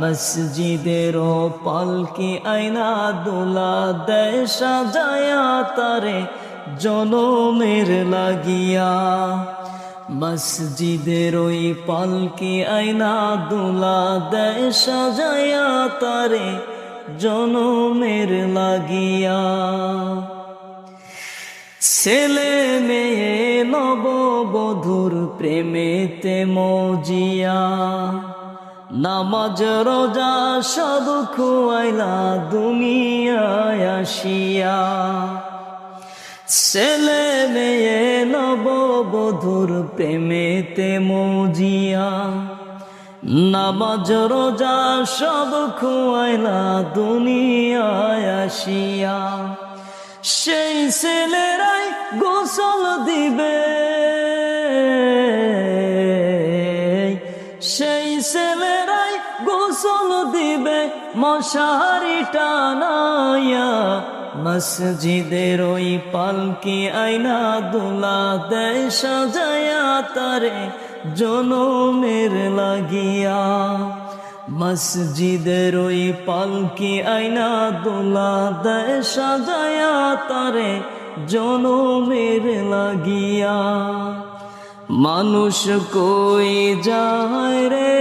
মসজিদের পালকি আয়না দোলা দেয় সাজায়া তারে জনমের লাগিয়া। মসজিদের ওই পালকি আয়না দোলা দেয় সাজায়া তারে জনমের লাগিয়া। ছেলে মেয়ে নববধূর প্রেমেতে মজিয়া, নামাজ রোজা সব খুয়াইলা দুনিয়ায় আসিয়া। ছেলে মেয়ে নববধূর প্রেমেতে মজিয়া, নামাজ রোজা সব খুয়াইলা দুনিয়ায় আসিয়া। সেই ছেলেরাই গোসল দিবে, সেই ছেলেরাই গোসল দিবে মশারি টানায়া। মসজিদের ওই পালকি আয়না দোলা দেয় সাজায়া তারে জনমের লাগিয়া। মসজিদের ওই পালকি আয়না দোলা দেয় সাজায়া তারে জনমের লাগিয়া। মানুষ কই যায় রে